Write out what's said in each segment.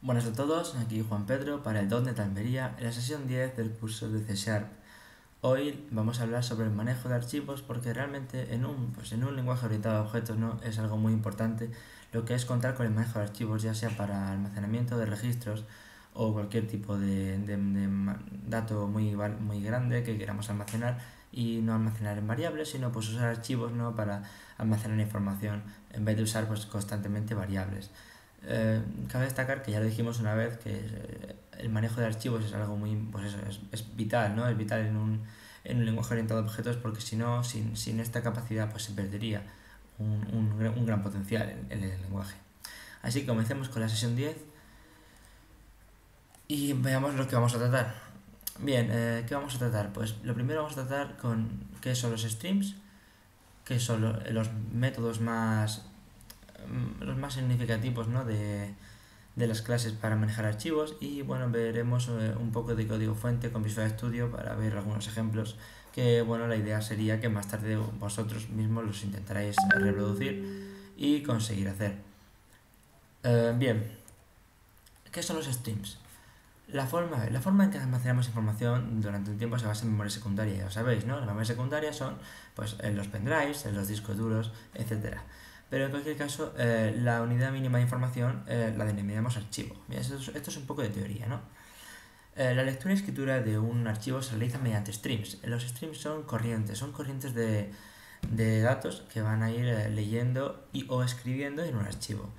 Buenas a todos, aquí Juan Pedro para el .NET Almería en la sesión 10 del curso de C Sharp. Hoy vamos a hablar sobre el manejo de archivos porque realmente en un lenguaje orientado a objetos no es algo muy importante lo que es contar con el manejo de archivos, ya sea para almacenamiento de registros o cualquier tipo de dato muy grande que queramos almacenar y no almacenar en variables, sino pues usar archivos no para almacenar información en vez de usar pues constantemente variables. Cabe destacar que ya lo dijimos una vez que el manejo de archivos es algo muy, pues eso, es vital, ¿no? Es vital en un lenguaje orientado a objetos porque si no, sin esta capacidad pues se perdería un gran potencial en el lenguaje. Así que comencemos con la sesión 10 y veamos lo que vamos a tratar. Bien, ¿qué vamos a tratar? Pues lo primero vamos a tratar con qué son los streams, qué son los métodos los más significativos, ¿no? de las clases para manejar archivos y bueno, veremos un poco de código fuente con Visual Studio para ver algunos ejemplos que bueno, la idea sería que más tarde vosotros mismos los intentaréis reproducir y conseguir hacer. Bien, ¿qué son los streams? La forma en que almacenamos información durante un tiempo se basa en memoria secundaria, ya lo sabéis, ¿no? La memoria secundaria son pues en los pendrives, en los discos duros, etcétera. Pero en cualquier caso, la unidad mínima de información la denominamos archivo. Bien, esto es un poco de teoría, ¿no? La lectura y escritura de un archivo se realiza mediante streams. Los streams son corrientes de datos que van a ir leyendo o escribiendo en un archivo.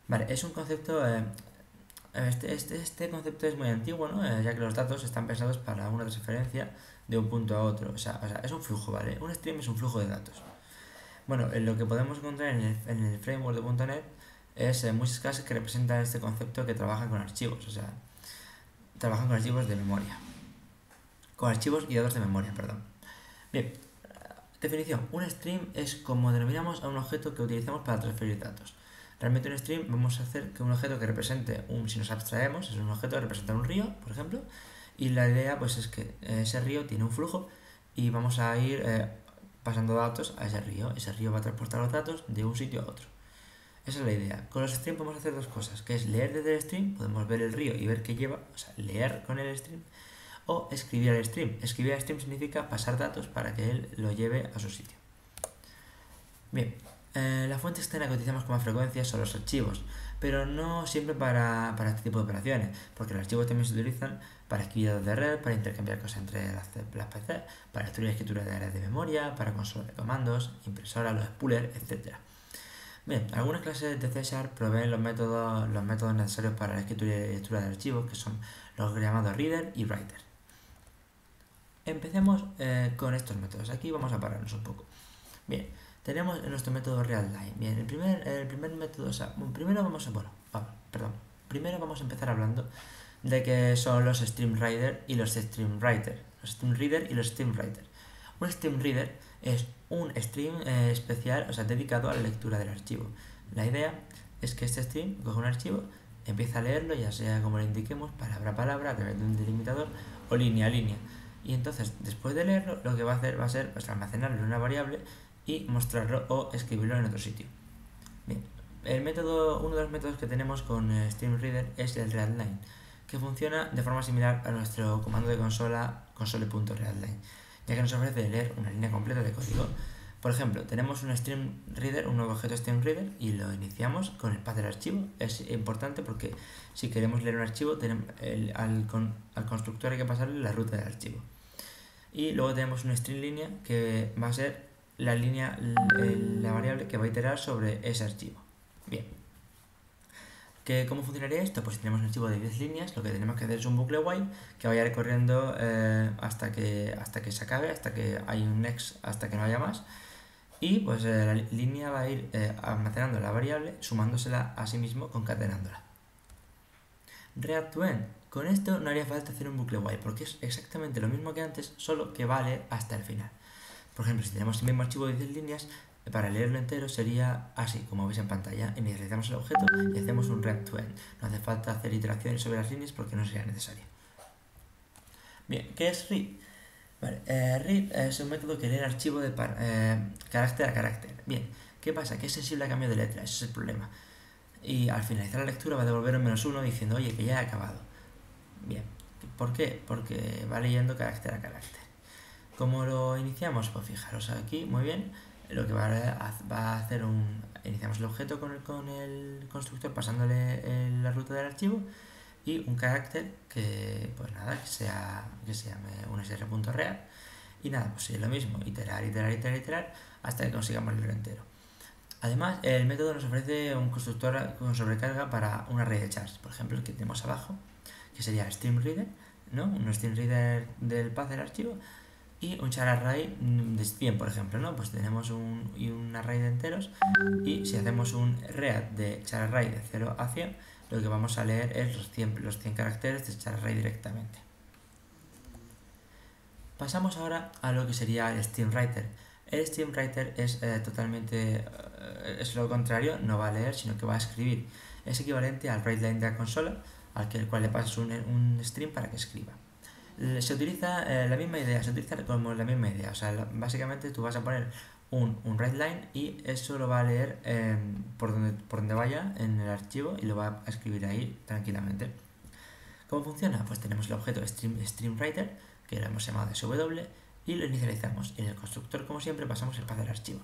Vale, es un concepto. Este concepto es muy antiguo, ¿no? Ya que los datos están pensados para una transferencia de un punto a otro. O sea, es un flujo, ¿vale? Un stream es un flujo de datos. Bueno, lo que podemos encontrar en el framework de .NET es muchas clases que representan este concepto que trabajan con archivos, o sea, trabajan con archivos de memoria, con archivos y datos de memoria, perdón. Bien, definición, un stream es como denominamos a un objeto que utilizamos para transferir datos. Realmente un stream vamos a hacer que un objeto que represente, si nos abstraemos, es un objeto que representa un río, por ejemplo, y la idea pues es que ese río tiene un flujo y vamos a ir pasando datos a ese río. Ese río va a transportar los datos de un sitio a otro. Esa es la idea. Con los streams podemos hacer dos cosas, que es leer desde el stream, podemos ver el río y ver qué lleva, o sea, leer con el stream, o escribir al stream. Escribir al stream significa pasar datos para que él lo lleve a su sitio. Bien, la fuente externa que utilizamos con más frecuencia son los archivos, pero no siempre para este tipo de operaciones, porque los archivos también se utilizan para actividades de red, para intercambiar cosas entre las PC, para lectura y escritura de áreas de memoria, para consola de comandos, impresora, los spoolers, etc. Bien, algunas clases de C Sharp proveen los métodos necesarios para la escritura y lectura de archivos, que son los llamados reader y writer. Empecemos con estos métodos. Aquí vamos a pararnos un poco. Bien, tenemos nuestro método readline. Bien, el primer método, o sea, primero vamos a empezar hablando de qué son los stream reader y los stream writer. Los stream reader y los stream writer. Un stream reader es un stream especial, o sea, dedicado a la lectura del archivo. La idea es que este stream coge un archivo, empieza a leerlo, ya sea como le indiquemos, palabra a palabra, a través de un delimitador o línea a línea. Y entonces, después de leerlo, lo que va a ser pues, almacenarlo en una variable y mostrarlo o escribirlo en otro sitio. Bien, uno de los métodos que tenemos con StreamReader es el readline, que funciona de forma similar a nuestro comando de consola console.readline, ya que nos ofrece leer una línea completa de código. Por ejemplo, tenemos un StreamReader, un nuevo objeto StreamReader, y lo iniciamos con el path del archivo. Es importante porque si queremos leer un archivo, al constructor hay que pasarle la ruta del archivo. Y luego tenemos una string línea que va a ser la variable que va a iterar sobre ese archivo. Bien. ¿Cómo funcionaría esto? Pues si tenemos un archivo de 10 líneas, lo que tenemos que hacer es un bucle while que vaya recorriendo hasta que se acabe, hasta que hay un next, hasta que no haya más. Y pues la línea va a ir almacenando la variable, sumándosela a sí mismo, concatenándola. Read to end. Con esto no haría falta hacer un bucle while, porque es exactamente lo mismo que antes, solo que va a leer hasta el final. Por ejemplo, si tenemos el mismo archivo de 10 líneas, para leerlo entero sería así, como veis en pantalla. Inicializamos el objeto y hacemos un read to end. No hace falta hacer iteraciones sobre las líneas porque no sería necesario. Bien, ¿qué es read? Vale, read es un método que lee el archivo de carácter a carácter. Bien, ¿qué pasa? Que es sensible a cambio de letra, ese es el problema. y al finalizar la lectura va a devolver un -1 diciendo, oye, que ya he acabado. Bien, ¿por qué? Porque va leyendo carácter a carácter. ¿Cómo lo iniciamos? Pues fijaros aquí, muy bien, lo que va a hacer iniciamos el objeto con el constructor pasándole la ruta del archivo y un carácter que, pues nada, que se llame un sr.real y nada, pues es lo mismo, iterar hasta que consigamos el libro entero. Además, el método nos ofrece un constructor con sobrecarga para un array de chars, por ejemplo, el que tenemos abajo, que sería el stream reader, ¿no? Un stream reader del path del archivo y un char array de 100, por ejemplo, ¿no? Pues tenemos un array de enteros y si hacemos un read de char array de 0 a 100, lo que vamos a leer es los 100 caracteres de char array directamente. Pasamos ahora a lo que sería el StreamWriter. El StreamWriter es totalmente es lo contrario, no va a leer, sino que va a escribir. Es equivalente al WriteLine de la consola, al cual le pasas un stream para que escriba. Se utiliza la misma idea, se utiliza como la misma idea. O sea, básicamente tú vas a poner un WriteLine y eso lo va a leer por donde vaya en el archivo y lo va a escribir ahí tranquilamente. ¿Cómo funciona? Pues tenemos el objeto StreamWriter, que lo hemos llamado SW, y lo inicializamos. Y en el constructor, como siempre, pasamos el path del archivo.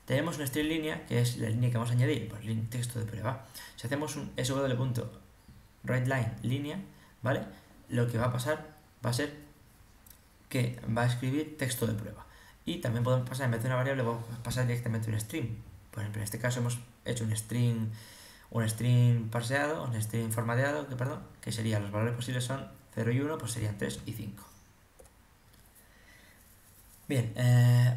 Tenemos una string línea, que es la línea que vamos a añadir, pues texto de prueba. Si hacemos un sw.writeLine línea, ¿vale? Lo que va a pasar va a ser que va a escribir texto de prueba. Y también podemos pasar, en vez de una variable, vamos a pasar directamente un string. Por ejemplo, en este caso hemos hecho un string parseado, un string formateado, que sería, los valores posibles son 0 y 1, pues serían 3 y 5. Bien,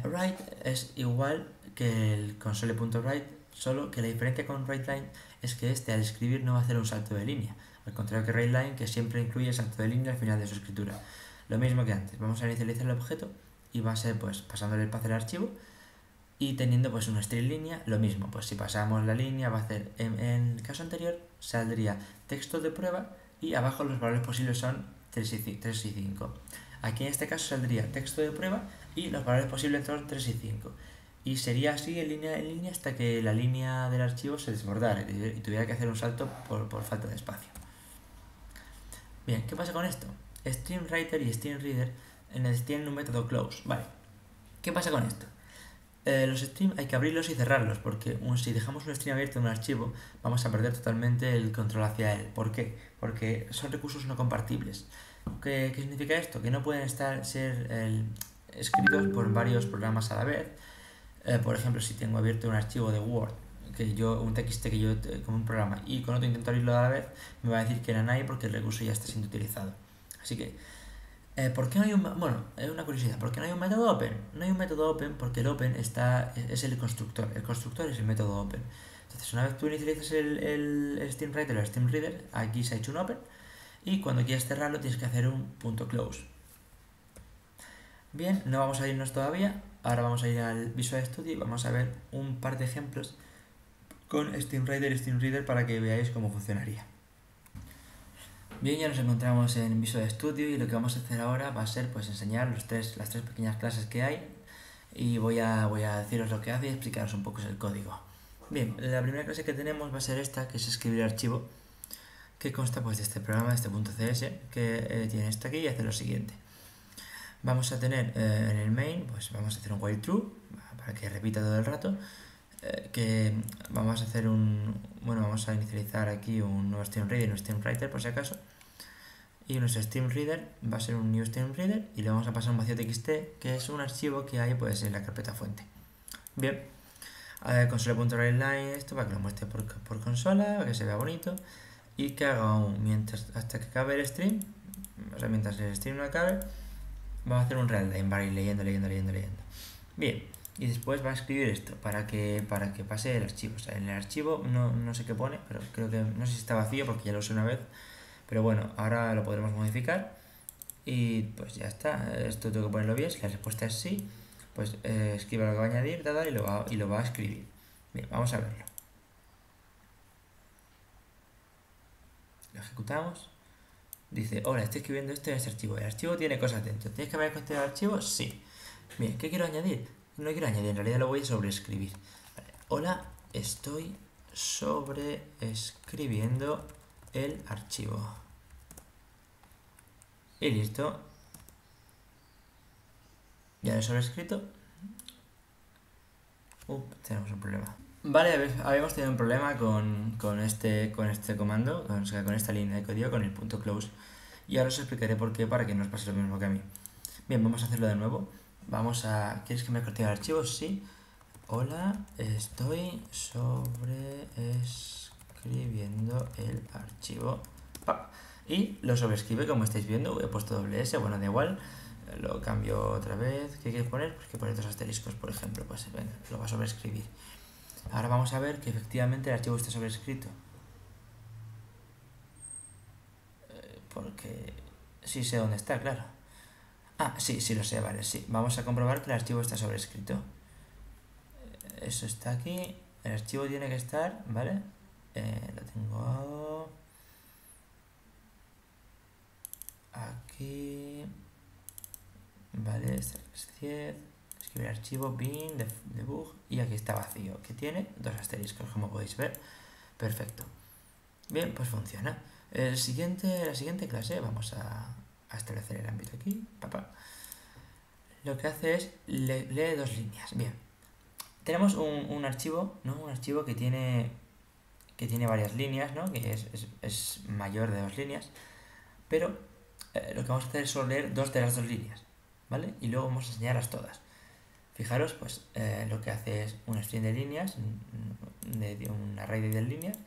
write es igual que el console.write, solo que la diferencia con WriteLine es que al escribir no va a hacer un salto de línea, al contrario que WriteLine, que siempre incluye el salto de línea al final de su escritura. Lo mismo que antes, vamos a inicializar el objeto y va a ser pues pasándole el path del archivo y teniendo pues una string línea, lo mismo, pues si pasamos la línea va a hacer, en el caso anterior saldría texto de prueba y abajo los valores posibles son 3 y 5. Aquí en este caso saldría texto de prueba y los valores posibles son 3 y 5. Y sería así en línea hasta que la línea del archivo se desbordara y tuviera que hacer un salto por falta de espacio. Bien, ¿qué pasa con esto? StreamWriter y StreamReader tienen un método close. Vale, ¿qué pasa con esto? Los streams hay que abrirlos y cerrarlos porque si dejamos un stream abierto en un archivo vamos a perder totalmente el control hacia él. ¿Por qué? Porque son recursos no compartibles. ¿Qué significa esto? Que no pueden ser escritos por varios programas a la vez. Por ejemplo, si tengo abierto un archivo de Word, un TXT que yo como un programa y con otro intento abrirlo a la vez, me va a decir que era nadie porque el recurso ya está siendo utilizado. Así que, ¿por qué no hay es una curiosidad, ¿por qué no hay un método open? No hay un método open porque el open es el constructor es el método open. Entonces, una vez tú inicializas el StreamWriter o el StreamReader, aquí se ha hecho un open y cuando quieras cerrarlo tienes que hacer un .close. Bien, no vamos a irnos todavía, ahora vamos a ir al Visual Studio y vamos a ver un par de ejemplos con StreamWriter y StreamReader para que veáis cómo funcionaría. Bien, ya nos encontramos en Visual Studio y lo que vamos a hacer ahora va a ser pues enseñar las tres pequeñas clases que hay y voy a deciros lo que hace y explicaros un poco el código. Bien, la primera clase que tenemos va a ser esta, que es escribir archivo, que consta pues de este programa, de este .cs, que tiene esto aquí y hace lo siguiente. Vamos a tener en el main, pues vamos a hacer un while true, para que repita todo el rato, que vamos a hacer vamos a inicializar aquí un nuevo StreamReader y un StreamWriter por si acaso, y nuestro StreamReader va a ser un new StreamReader y le vamos a pasar un vacío txt, que es un archivo que hay pues en la carpeta fuente. Bien, console.writeLine, esto para que lo muestre por consola, para que se vea bonito y que haga hasta que acabe el stream, o sea, mientras el stream no acabe, va a hacer un readline, va a ir leyendo. Bien, y después va a escribir esto para que pase el archivo. O sea, en el archivo no sé qué pone, pero creo que no sé si está vacío porque ya lo usé una vez. Pero bueno, ahora lo podremos modificar y pues ya está. Esto tengo que ponerlo bien. Si la respuesta es sí, pues escribe lo que va a añadir y lo va a escribir. Bien, vamos a verlo. Lo ejecutamos. Dice, hola, estoy escribiendo esto en este archivo. El archivo tiene cosas dentro. ¿Tienes que haber contenido el archivo? Sí. Bien, ¿qué quiero añadir? No quiero añadir, en realidad lo voy a sobreescribir. Vale. Hola, estoy sobreescribiendo el archivo. Y listo. Ya lo he sobrescrito. Tenemos un problema. Vale, habíamos tenido un problema con este comando, o sea, con esta línea de código, con el .close. Y ahora os explicaré por qué, para que no os pase lo mismo que a mí. Bien, vamos a hacerlo de nuevo. ¿Quieres que me corte el archivo? Sí. Hola, estoy sobreescribiendo el archivo. Y lo sobrescribe, como estáis viendo. He puesto doble S, bueno, da igual. Lo cambio otra vez. ¿Qué quieres poner? Pues que poner 2 asteriscos, por ejemplo. Pues venga, lo va a sobreescribir. Ahora vamos a ver que efectivamente el archivo está sobrescrito. Porque sí sé dónde está, claro. Sí lo sé, vale, sí. Vamos a comprobar que el archivo está sobrescrito. Eso está aquí. El archivo tiene que estar, ¿vale? Lo tengo aquí. Vale, escribir archivo, bin, debug, y aquí está vacío, que tiene 2 asteriscos, como podéis ver. Perfecto. Bien, pues funciona. La siguiente clase vamos a establecer el ámbito aquí. Lo que hace es lee 2 líneas. Bien. Tenemos un archivo, ¿no? Un archivo que tiene varias líneas, ¿no? Que es mayor de 2 líneas. Pero lo que vamos a hacer es solo leer 2 de las 2 líneas, ¿vale? Y luego vamos a enseñarlas todas. Fijaros, pues lo que hace es un string de líneas, de un array de 10 líneas.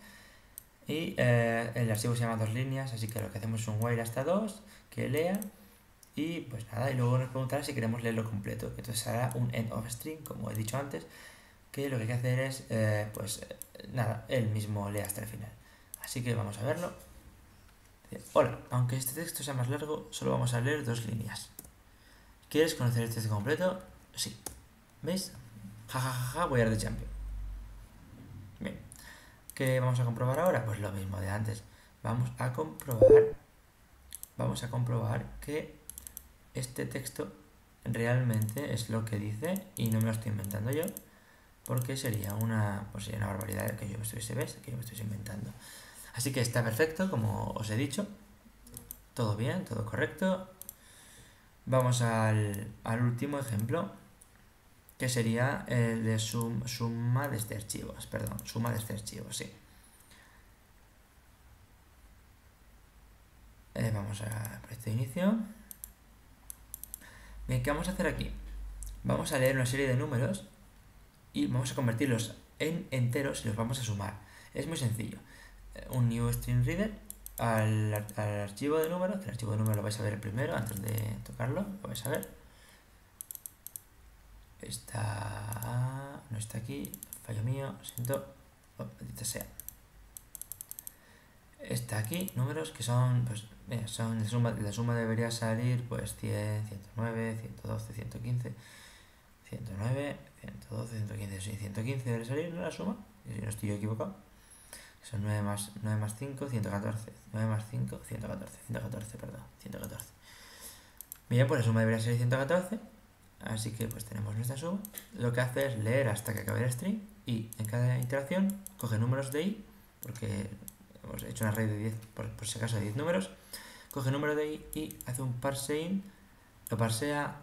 Y el archivo se llama 2 líneas, así que lo que hacemos es un while hasta 2, que lea. Y pues nada, y luego nos preguntará si queremos leerlo completo. Entonces hará un end of string, como he dicho antes, que lo que hay que hacer es, nada, él mismo lee hasta el final. Así que vamos a verlo. Hola, aunque este texto sea más largo, solo vamos a leer 2 líneas. ¿Quieres conocer el texto completo? Sí. ¿Veis? Jajajaja, voy a ir de champion. Bien. ¿Qué vamos a comprobar ahora? Pues lo mismo de antes. Vamos a comprobar que este texto realmente es lo que dice y no me lo estoy inventando yo, porque sería una barbaridad que yo me estuviese inventando. Así que está perfecto, como os he dicho. Todo bien, todo correcto. Vamos al último ejemplo, que sería el de suma de este archivo. Suma de este archivo, sí. Vamos a proyecto de inicio. Bien, ¿qué vamos a hacer aquí? Vamos a leer una serie de números y vamos a convertirlos en enteros y los vamos a sumar. Es muy sencillo. Un new string reader al archivo de números, que el archivo de números lo vais a ver el primero antes de tocarlo, lo vais a ver. No está aquí, fallo mío, siento, maldita sea. Está aquí, números que son, pues, son la suma debería salir, pues 100, 109, 112, 115, 109, 112, 115, sí, 115 debe salir, ¿no? La suma, si no estoy yo equivocado. Son 9 más 5, 114. 9 más 5, 114. 114, perdón. 114. Bien, pues la suma debería ser 114. Así que pues tenemos nuestra suma. Lo que hace es leer hasta que acabe el string. Y en cada iteración coge números de i. Porque hemos hecho un array de 10, por si acaso de 10 números. Coge número de i y hace un parseIn. Lo parsea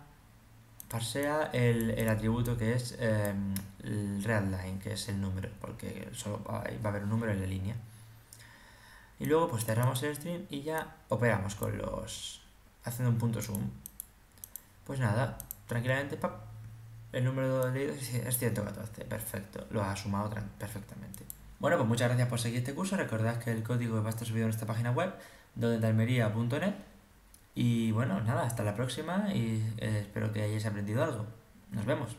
el atributo que es el readline, que es el número, porque solo va a haber un número en la línea. Y luego pues cerramos el string y ya operamos con haciendo un punto sum. Pues nada, tranquilamente, el número leído es 114, perfecto, lo ha sumado perfectamente. Bueno, pues muchas gracias por seguir este curso. Recordad que el código va a estar subido en esta página web, dondetalmería.net. Y bueno, nada, hasta la próxima y espero que hayáis aprendido algo. Nos vemos.